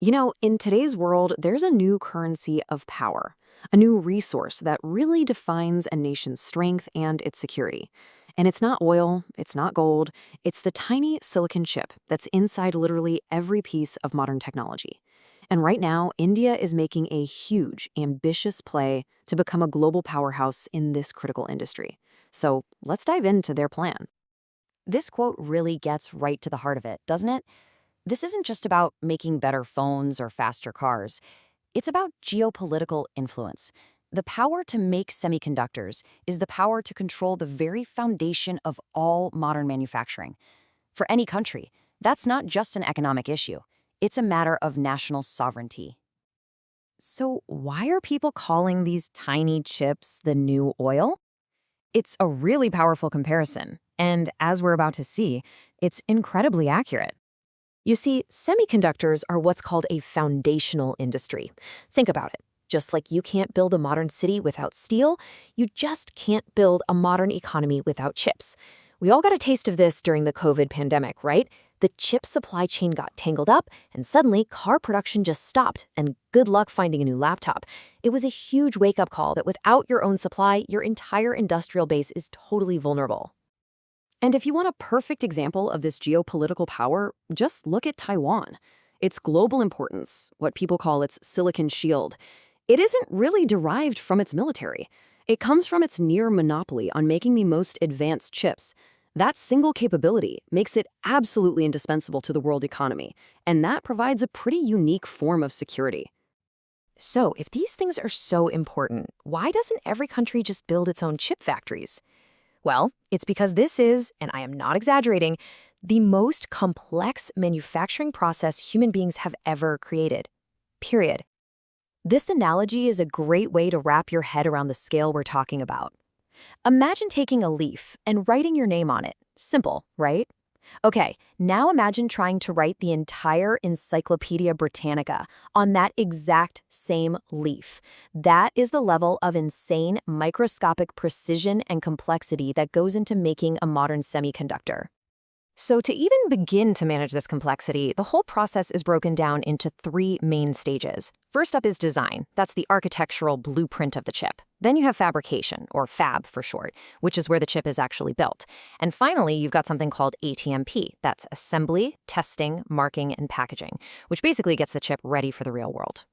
In today's world, there's a new currency of power, a new resource that really defines a nation's strength and its security. And it's not oil, it's not gold, it's the tiny silicon chip that's inside literally every piece of modern technology. And right now, India is making a huge, ambitious play to become a global powerhouse in this critical industry. So let's dive into their plan. This quote really gets right to the heart of it, doesn't it? This isn't just about making better phones or faster cars. It's about geopolitical influence. The power to make semiconductors is the power to control the very foundation of all modern manufacturing. For any country, that's not just an economic issue. It's a matter of national sovereignty. So, why are people calling these tiny chips the new oil? It's a really powerful comparison, and as we're about to see, it's incredibly accurate. You see, semiconductors are what's called a foundational industry. Think about it. Just like you can't build a modern city without steel, you just can't build a modern economy without chips. We all got a taste of this during the COVID pandemic, right? The chip supply chain got tangled up, and suddenly car production just stopped, and good luck finding a new laptop. It was a huge wake-up call that without your own supply, your entire industrial base is totally vulnerable. And if you want a perfect example of this geopolitical power, just look at Taiwan. Its global importance, what people call its silicon shield, it isn't really derived from its military. It comes from its near monopoly on making the most advanced chips. That single capability makes it absolutely indispensable to the world economy, and that provides a pretty unique form of security. So, if these things are so important, why doesn't every country just build its own chip factories? Well, it's because this is, and I am not exaggerating, the most complex manufacturing process human beings have ever created. Period. This analogy is a great way to wrap your head around the scale we're talking about. Imagine taking a leaf and writing your name on it. Simple, right? Okay, now imagine trying to write the entire Encyclopedia Britannica on that exact same leaf. That is the level of insane microscopic precision and complexity that goes into making a modern semiconductor. So to even begin to manage this complexity, the whole process is broken down into three main stages. First up is design. That's the architectural blueprint of the chip. Then you have fabrication, or fab for short, which is where the chip is actually built. And finally, you've got something called ATMP. That's assembly, testing, marking, and packaging, which basically gets the chip ready for the real world.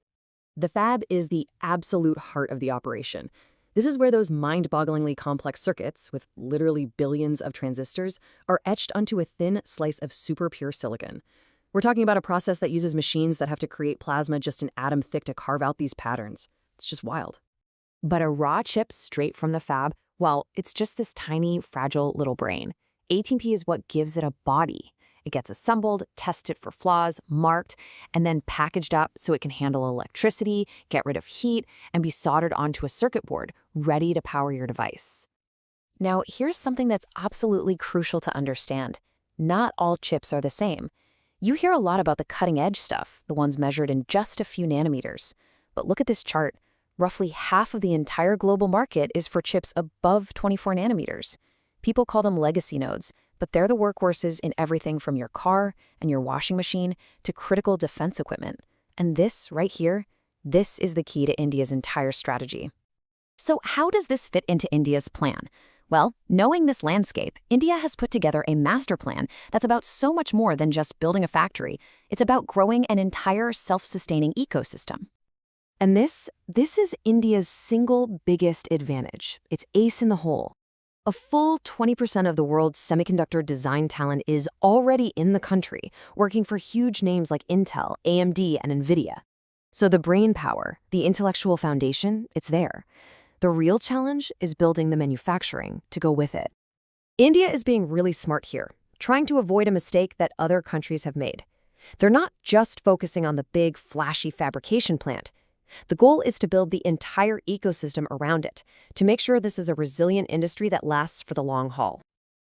The fab is the absolute heart of the operation. This is where those mind-bogglingly complex circuits, with literally billions of transistors, are etched onto a thin slice of super pure silicon. We're talking about a process that uses machines that have to create plasma just an atom thick to carve out these patterns. It's just wild. But a raw chip straight from the fab, well, it's just this tiny, fragile little brain. ATP is what gives it a body. It gets assembled, tested for flaws, marked, and then packaged up so it can handle electricity, get rid of heat, and be soldered onto a circuit board, ready to power your device. Now, here's something that's absolutely crucial to understand. Not all chips are the same. You hear a lot about the cutting-edge stuff, the ones measured in just a few nanometers. But look at this chart. Roughly half of the entire global market is for chips above 24 nanometers. People call them legacy nodes, but they're the workhorses in everything from your car and your washing machine to critical defense equipment. And this, right here, this is the key to India's entire strategy. So how does this fit into India's plan? Well, knowing this landscape, India has put together a master plan that's about so much more than just building a factory. It's about growing an entire self-sustaining ecosystem. And this is India's single biggest advantage. It's ace in the hole. A full 20% of the world's semiconductor design talent is already in the country, working for huge names like Intel, AMD, and NVIDIA. So the brain power, the intellectual foundation, it's there. The real challenge is building the manufacturing to go with it. India is being really smart here, trying to avoid a mistake that other countries have made. They're not just focusing on the big, flashy fabrication plant. The goal is to build the entire ecosystem around it, to make sure this is a resilient industry that lasts for the long haul.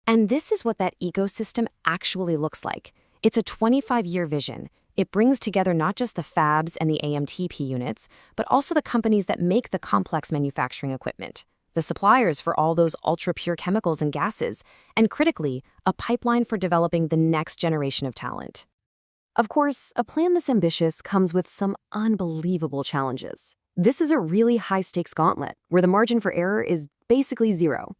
And this is what that ecosystem actually looks like. It's a 25-year vision. It brings together not just the fabs and the AMTP units, but also the companies that make the complex manufacturing equipment, the suppliers for all those ultra-pure chemicals and gases, and critically, a pipeline for developing the next generation of talent. Of course, a plan this ambitious comes with some unbelievable challenges. This is a really high-stakes gauntlet, where the margin for error is basically zero.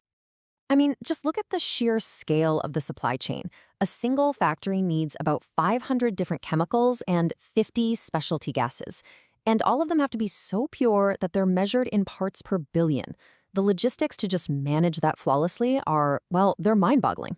I mean, just look at the sheer scale of the supply chain. A single factory needs about 500 different chemicals and 50 specialty gases. And all of them have to be so pure that they're measured in parts per billion. The logistics to just manage that flawlessly are, well, they're mind-boggling.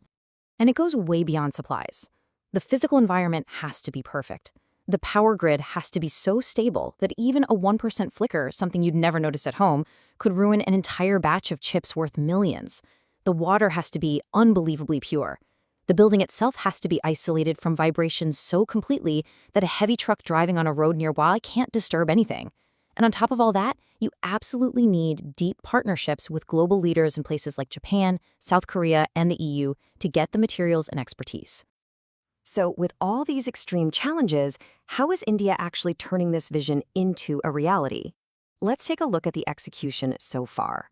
And it goes way beyond supplies. The physical environment has to be perfect. The power grid has to be so stable that even a 1% flicker, something you'd never notice at home, could ruin an entire batch of chips worth millions. The water has to be unbelievably pure. The building itself has to be isolated from vibrations so completely that a heavy truck driving on a road nearby can't disturb anything. And on top of all that, you absolutely need deep partnerships with global leaders in places like Japan, South Korea, and the EU to get the materials and expertise. So, with all these extreme challenges, how is India actually turning this vision into a reality? Let's take a look at the execution so far.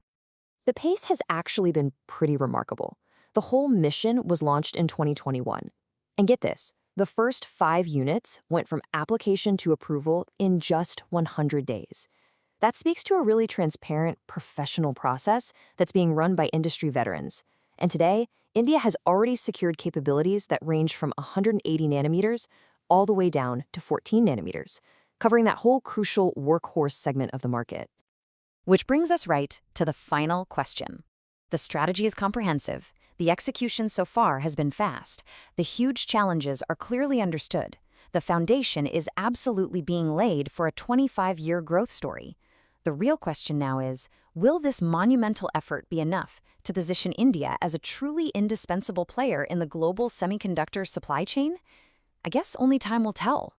The pace has actually been pretty remarkable. The whole mission was launched in 2021. And get this, the first 5 units went from application to approval in just 100 days. That speaks to a really transparent, professional process that's being run by industry veterans. And today, India has already secured capabilities that range from 180 nanometers all the way down to 14 nanometers, covering that whole crucial workhorse segment of the market. Which brings us right to the final question. The strategy is comprehensive. The execution so far has been fast. The huge challenges are clearly understood. The foundation is absolutely being laid for a 25-year growth story. The real question now is, will this monumental effort be enough to position India as a truly indispensable player in the global semiconductor supply chain? I guess only time will tell.